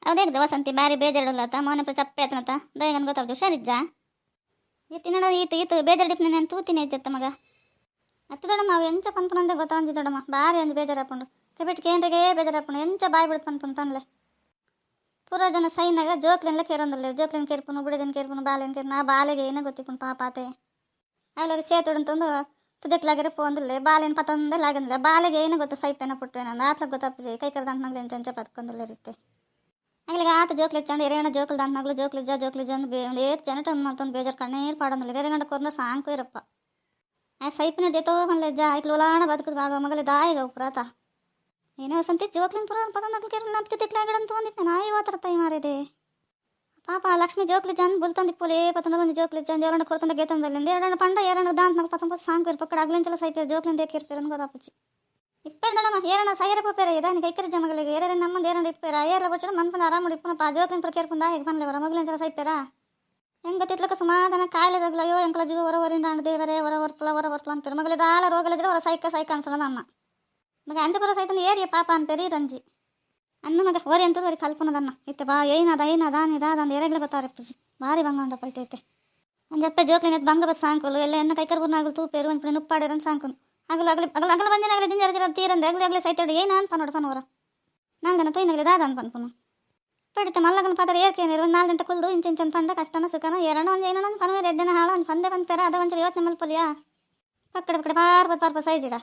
ಅವದೇಗ್ದ ವಸಂತಿ ಬಾರಿ ಬೇಜಾರಡಲ್ಲತ್ತ ಮೌನ ಚಪ್ಪೆ ಆತನತ್ತ ದಯಗನ್ ಗೊತ್ತಾಗ್ದು ಹುಷಾರಿಜ್ಜ ಈತಿ ನೋಡ ಈತು ಬೇಜಾರು ಡಿಪ್ನೆ ಅಂತ ತೂತಿನಿ ಇಜ್ಜತ್ತ ಮಗ ಅತ್ತೆ ದೊಡಮ್ಮ ಅವು ಎಂಚ ಪನ್ಪುನಂದೆ ಗೊತ್ತಾಂಜಿ ದೊಡಮ್ಮ ಬಾರಿ ಒಂದು ಬೇಜಾರಾಪುಂಡು ಕೆಬಿಟ್ಗೆ ಏನ್ರಿಗೆ ಬೇಜಾರಾಪುಂಡು ಎಂಚ ಬಾಯಿ ಬಿಡ್ತು ಪನ್ಪುನ್ ತನ್ಲೆ ಪೂರ ಜನ ಸೈನಾಗ ಜೋಕ್ಲೆನ್ಲ ಕೇರೊಂದಲ್ಲ ಜೋಕ್ಲೆನ್ ಕೇರ್ಪುನು ಬುಡದನ್ ಕೇರ್ಪುನು ಬಾಲೆನ್ ಕೇರ್ ನಾ ಬಾಲೆಗೆ ಏನೋ ಗೊತ್ತಿಪ್ಪುನು ಪಾಪಾತೆ ಅವಳಿಗೆ ಸೇತುಡಂತಂದು ತುದಕ್ಲಾಗಿರ ಪೋಂದಿಲ್ಲ ಬಾಲೆನ್ ಪತಂದೆ ಲಾಗಂದಿಲ್ಲ ಬಾಲೆಗೆ ಏನೋ ಗೊತ್ತು ಸೈಪೇನ ಪುಟ್ಟೇನ ಆತ್ಲ ಗೊತ್ತಪ್ಪಜಿ ಕೈ ಕರ್ದಂತ ಮಗ್ಲು ಎಂಚ ಪತ್ಕೊಂದಿಲ್ಲ ಇರುತ್ತೆ ಆಗಲಿಗೆ ಆತ ಜೋಕ್ಲೆ ಚಂಡು ಎರೆಗಂಡ ಜೋಕ್ಲು ದಾಂತ ಮಗ್ಳು ಜೋಕ್ಲಿಜ್ಜ ಒಂದು ಏತ್ ಜನಟ ಮತ್ತೊಂದು ಬೇಜಾರು ಕಣ್ಣೀರು ಪಾಡೋದಿಲ್ಲ ಎರೆಗಂಡ ಕೊರ್ನ ಸಾಂಕು ಇರಪ್ಪ ಆ ಸೈಪಿನ ದೇತೋ ಮಲ್ಲೆಜ್ಜ ಆಯ್ತು ಲೋಲಾಣ ಬದುಕದು ಮಾಡುವ ಮಗಲೆ ದಾಯಿಗ ಉಪ್ರಾತ ಏನೋ ಸಂತಿ ಜೋಕ್ಲಿನ ಪುರ ಪತಂದು ಕೇರ್ ನಂಬಿಕೆ ತಿಕ್ಲಾಗಡಂತ ಒಂದಿತ್ತು ನಾಯಿ ವಾತರ ತೈ ಮಾರಿದೆ ಪಾಪ ಲಕ್ಷ್ಮಿ ಜೋಕ್ಲಿಜ್ಜ ಅಂದ್ ಬುಲ್ತಂದು ಪುಲೇ ಪತಂದು ಬಂದು ಜೋಕ್ಲಿಜ್ಜ ಅಂದ್ ಎರಡ ಕೊಡ್ತಂಡ ಗೇತಂದಲ್ಲಿ ಎರಡ ಪಂಡ ಎರಡ ದಾಂತ ಮಗ ಪತಂಬ ಸಾಂಕು ಇರ್ ಪಕ್ಕಡ ಆಗ್ಲಿಂಚಲ ಸೈಪೇರು ಜೋಕ್ಲಿಂದ ಏಕಿರ್ಪೇರು ಅಂತ ಗೊತ್ತಾಪಚ್ಚಿ ಇಪ್ಪೇರ್ದಡಮ್ಮ ಏರಣ ಸೈರ ಪೋಪೇರ ಇದಾನಿ ಕೈಕರಿಜ್ಜ ಮಗಳಿಗೆ ಏರ ನಮ್ಮಂದು ಏರಣ ಇಪ್ಪೇರ ಏರ್ಲ ಬಚ್ಚಡ ಮನ್ಪಂದು ಆರಾಮ ಇಪ್ಪನಪ್ಪ ಜೋಕ್ಲಿನ ಪುರ ಕೇರ್ಪುಂದ ಹೇಗೆ ಬಂದ್ಲೇವರ ಮಗ್ಲಿಂಚಲ ಸೈಪೇರ ಹೆಂಗೆ ಗೊತ್ತಿತ್ಲಕ ಸಮಾಧಾನ ಕಾಯಿಲೆದಾಗಲ ಅಯ್ಯೋ ಎಂಕಲ ಜೀವ ಹೊರವರಿಂದ ದೇವರೇ ಹೊರ ಅಂತಾರೆ ಮಗಲಿ ದಾಲ ರೋಗಲಿದ್ರೆ ಹೊರ ಸೈಕ ಅನ್ಸೋಣ ಅಮ್ಮ ಮಗ ಅಂಜಪುರ ಸೈತಂದು ಏರಿಯ ಪಾಪ ಅಂಪೇರಿ ರಂಜಿ ಅನ್ನ ಮಗ ಓರಿ ಅಂತದ್ದು ಅವ್ರಿಗೆ ಕಲ್ಪನದನ್ನ ಇತ್ತೆ ಬಾ ಏನದ ಅಂದು ಎರೆಗ್ಲೆ ಗೊತ್ತಾರಪ್ಪಜಿ ಭಾರಿ ಬಂಗೊಂಡಪ್ಪ ಐತೈತೆ ಒಂಜಪ್ಪ ಜೋಕ್ಲಿನ ಬಂಗ ಬಸ್ ಸಾಂಕಲು ಎಲ್ಲ ಎನ್ನ ಕೈಕರ್ಬುರ್ನಾಗಲು ತೂಪೇರು ಒಂದು ನುಪ್ಪಾಡೇರನ್ ಸಾಂಕನು ಅಗಲ ಬಂದಿನ ಆಗಲಿ ಜಿಂಜರ ತೀರಂದೆ ಆಗಲಿ ಸೈತಾಡಿ ಏನ ಅಂತ ನೋಡು ಪನವರ ನಾಲ್ಕು ತೊಯ್ನಾಗಲಿ ದಾದ ಅಂತ ಪನ್ಪನು ಪಡಿತ ಮಲ್ಲಗನ ಪಾತ್ರ ಏರ್ಕೇನಿರು ಒಂದು 4 ಗಂಟೆ ಕುಲ್ದು ಇಂಚಿನ ಪಂಡ ಕಷ್ಟನ ಸುಖನ ಎರಡೋ ಒಂದು ಏನೋ ಒಂದು ಪನವೆ ರೆಡ್ಡನ ಹಾಳು ಒಂದು ಪಂದೆ ಬಂದ್ಪೇರ ಅದ ಒಂಚೂರು ಯೋಚನೆ ಮಲ್ಪಲಿಯಾ ಪಕ್ಕಡೆ ಪಾರ್ಪ ಸೈಜಿಡ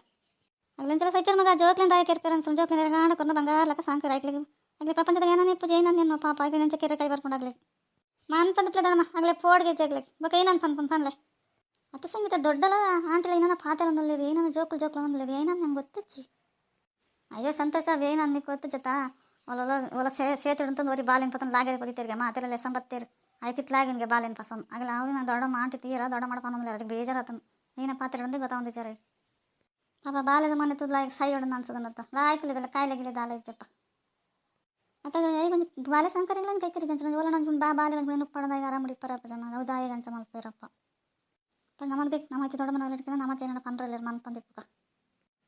ಅಗ್ಲಿಂಚಲ ಸೈಕಲ್ ಮಗ ಜೋಕ್ಲಿಂದ ಆಯ್ಕೆರ್ಪೇರ ಅನ್ಸು ಜೋಕ್ಲಿಂದ ಗಾಣ ಕೊರ್ನ ಬಂಗಾರಲಕ್ಕ ಸಾಂಕರ್ ಆಯ್ಕಲಿಗೆ ಆಗಲಿ ಪ್ರಪಂಚದಾಗ ಏನೋ ನಿಪ್ಪು ಜೈನಂದೇನೋ ಪಾಪ ಆಗಿ ನೆಂಚ ಕೆರೆ ಕೈ ಬರ್ಕೊಂಡಾಗ್ಲಿ ಮಾನ್ಪಂದು ಪ್ಲೇದಮ್ಮ ಆಗಲೇ ಫೋಡ್ಗೆ ಜಗ್ಲಿ ಬೊಕ್ಕ ಏನಂತ ಪನ್ಪನ್ ಪನ್ಲೆ ಅತ್ತ ಸಂಗೀತ ದೊಡ್ಡಲ ಆಂಟಿಲ ಏನೋ ಪಾತ್ರ ಒಂದಲ್ಲಿರಿ ಏನೋ ಜೋಕ್ಲು ಒಂದಲ್ಲಿರಿ ಏನೋ ನಂಗೆ ಗೊತ್ತಚ್ಚಿ ಅಯ್ಯೋ ಸಂತೋಷ ಅವೇನು ನಿಕ್ಕೆ ಗೊತ್ತು ಜೊತಾ ಒಲ ಸೇತುಡಂತಂದು ಓರಿ ಬಾಲಿನ ಪತಂದು ಲಾಗೇರಿ ಪದಿತೀರಿಗೆ ಮಾತೆಲ್ಲ ಸಂಬತ್ತೇರು ಆಯ್ತಿತ್ಲಾಗಿನ್ಗೆ ಬಾಲಿನ ಪಸಂದು ಆಗಲ ಅವಿನ ದೊಡ್ಡ ಆಂಟಿ ತೀರ ದೊಡ್ಡ ಮಾಡಪನ್ನೋದಿಲ್ಲ ಅವ್ರಿಗೆ ಬೇಜಾರತನು ಏನ ಪಾತ್ರೆ ಬಂದು ಗೊತ್ತಾವಂದು ವಿಚಾರ ಪಾಪ ಬಾಲ್ಯದ ಮನೆ ತುದ್ಲಾಗಿ ಸೈ ಹೊಡೆದು ಅನ್ಸೋದನ್ನತ್ತ ಲಾಯ್ಕಲಿದಲ್ಲ ಕಾಯಿಲೆಗಿಲೆ ದಾಲ ಇಜ್ಜಪ್ಪ ಅಥವಾ ಒಂದು ಬಾಲ್ಯ ಸಂಕರಿಲ್ಲ ಕೈಕರಿ ಜಂಚ ಓಲ ನಂಗೆ ಬಾಲ್ಯ ಬಂದು ನುಪ್ಪಡದಾಗ ಆರಾಮ ಇಪ್ಪರಪ್ಪ ಜನ ನಾವು ದಾಯಿಗ ಅಂಚ ಮಲ್ಪೇರಪ್ಪ पण नमक देख नमाची थोड़ा बना लेट नमक ಏನ ಪಂಡ್ರಲ್ಲ ಮನ್ಪಂದಿಪ್ಪ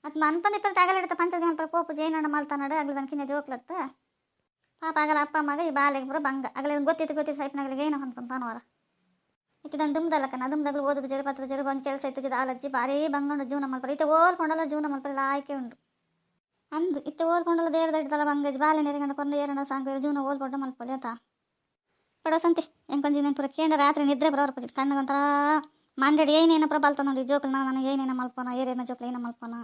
ಅದು ಮನ್ಪಂದಿಪ್ಪ ತಾಗಲಿಡ್ತ ಪಂಚದ ಮಲ್ಪ ಪೋಪು ಜೈನಣ್ಣ ಮಲ್ತಾ ನಡೆ ಆಗ್ಲಿ ದನ್ಕಿನ್ನ ಜೋಕ್ಲತ್ತ ಪಾಪ ಆಗಲ್ಲ ಅಪ್ಪ ಮಗ ಈ ಬಾಲೆಗೆ ಬರೋ ಬಂಗ ಆಗಲಿ ಗೊತ್ತಿತ್ತು ಸೈಪ್ನಾಗಲಿಗೆ ಏನೋ ಅನ್ಕೊಂಡು ಪಾನವಾರ ಇತ್ತಿದಂದು ದುಮ್ದಲ್ಲಕ್ಕನ ದುಮ್ದಾಗಲು ಓದೋದು ಜರು ಪತ್ರದ ಜರು ಒಂದು ಕೆಲಸ ಇತ್ತು ಆಲಜ್ಜಿ ಭಾರಿ ಬಂಗೊಂಡು ಜೀವನ ಮಲ್ಪರ ಇತ್ತೆ ಓಲ್ಕೊಂಡಲ್ಲ ಜೀವನ ಮಲ್ಪರ ಆಯ್ಕೆ ಉಂಡು ಅಂದು ಇತ್ತೆ ಓಲ್ಕೊಂಡಲ್ಲ ದೇವ್ರ ಇಡ್ತಲ್ಲ ಬಂಗಜ್ ಬಾಲೆ ನೆರೆಗಂಡು ಕೊಂಡು ಏರಣ ಸಾಂಗ ಜೀವನ ಓಲ್ಕೊಂಡು ಮಲ್ಪಲ್ಲಿ ಆತ ಪಡೋ ಸಂತಿ ಹೆಂಗೊಂದು ದಿನ ಪುರ ಕೇಂದ್ರ ರಾತ್ರಿ ನಿದ್ರೆ ಬರೋರು ಪಚ್ಚಿತ್ತು ಕಣ್ಣಗೊಂಥರ ಮಂಡ್ಯಡಿ ಏನೇನ ಪ್ರಬಲ್ತ ನೋಡಿ ಜೋಕ್ಲು ನನಗೆ ಏನೇನ ಮಲ್ಪನ ಏರೇನ ಜೋಕ್ಲು ಏನ ಮಲ್ಪನ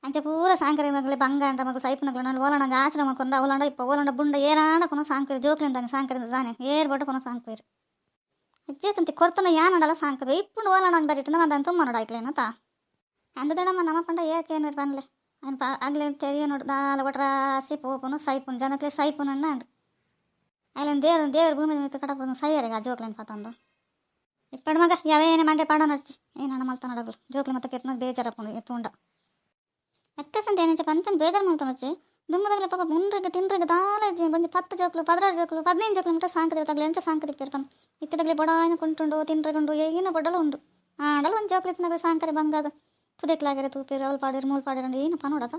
ಅಂಚೆ ಪೂರ ಸಾಂಕರಿ ಮಗಲಿ ಬಂಗ ಅಂಟ ಮಗು ಸೈಪನಗಳು ನಾನು ಓಲಂಡ ಆಶ್ರಮ ಕೊಂಡ ಓಲಂಡ ಇಪ್ಪ ಓಲಂಡ ಬುಂಡ ಏರಾಂಡ ಕೊನೋ ಸಾಂಕರಿ ಜೋಕ್ಲಿಂದಾನೆ ಸಾಂಕರಿಂದ ದಾನೆ ಏರ್ಬಟ್ಟು ಕೊನೋ ಸಾಂಕರಿ ಅಜ್ಜೇಸಂತಿ ಕೊರ್ತನ ಯಾನಡಲ್ಲ ಸಾಂಕರಿ ಇಪ್ಪುಂಡು ಓಲಂಡ ಬರಿಟ್ಟು ನಾನು ತುಂಬ ನೋಡಾಯ್ಕಲೇನತ ಅಂದದಡಮ್ಮ ನಮ್ಮ ಪಂಡ ಏಕೇನು ಬನ್ಲೆ ಅನ್ಪ ಆಗ್ಲೇ ತೆರಿಯ ನೋಡು ದಾಲ ಒಟ್ರಾಸಿ ಪೋಪುನು ಸೈಪುನು ಜನಕ್ಲೆ ಸೈಪುನು ಅಂಡು ಅಲ್ಲೊಂದು ದೇವ್ರ ಭೂಮಿ ನಿಂತು ಕಡಪು ಸೈಯರಿಗೆ ಆ ಜೋಕ್ಲೇನು ಪತಂದು ಇಪ್ಪಡು ಮಗ ಯಾವೇನೇ ಮಂಡ್ಯ ಪಾಡ ನಡ್ಚಿ ಏನಣ್ಣ ಮಲ್ತಾ ನೋಡಗಳು ಜೋಕ್ಲಿ ಮತ್ತೆ ಕೆಟ್ಟ ಬೇಜಾರಪ್ಪ ಎತ್ತುಂಡ ಅಕ್ಕಸಂತ ಏನಂಚ ಪನ್ಪನ್ ಬೇಜಾರು ಮಲ್ತಾ ನಡ್ಚಿ ದುಮ್ಮದಾಗಲಿ ಪಾಪ ಮುಂಡ್ರಿಗೆ ತಿಂಡ್ರಿಗೆ ದಾಲಜ್ಜಿ ಬಂದು 10 ಜೋಕ್ಲು 16 ಜೋಕ್ಲು 15 ಜೋಕ್ಲು ಮಟ್ಟ ಸಾಂಕದಿ ತಗಲಿ ಎಂಚ ಸಾಂಕದಿ ಪೇರ್ಪನ್ ಇತ್ತದಾಗಲಿ ಬೊಡಾಯಿನ ಕುಂಟುಂಡು ತಿಂಡ್ರಗುಂಡು ಏನೋ ಬಡಲು ಉಂಡು ಆಡಲು ಒಂದು ಜೋಕ್ಲಿ ತಿನ್ನದ ಸಾಂಕರಿ ಬಂಗಾದ ತುದಕ್ಲಾಗಿರ ತೂಪೇರು ಅವಳು ಪಾಡಿರು ಮೂಲು ಪಾಡಿರು ಏನಪ್ಪ ನೋಡದ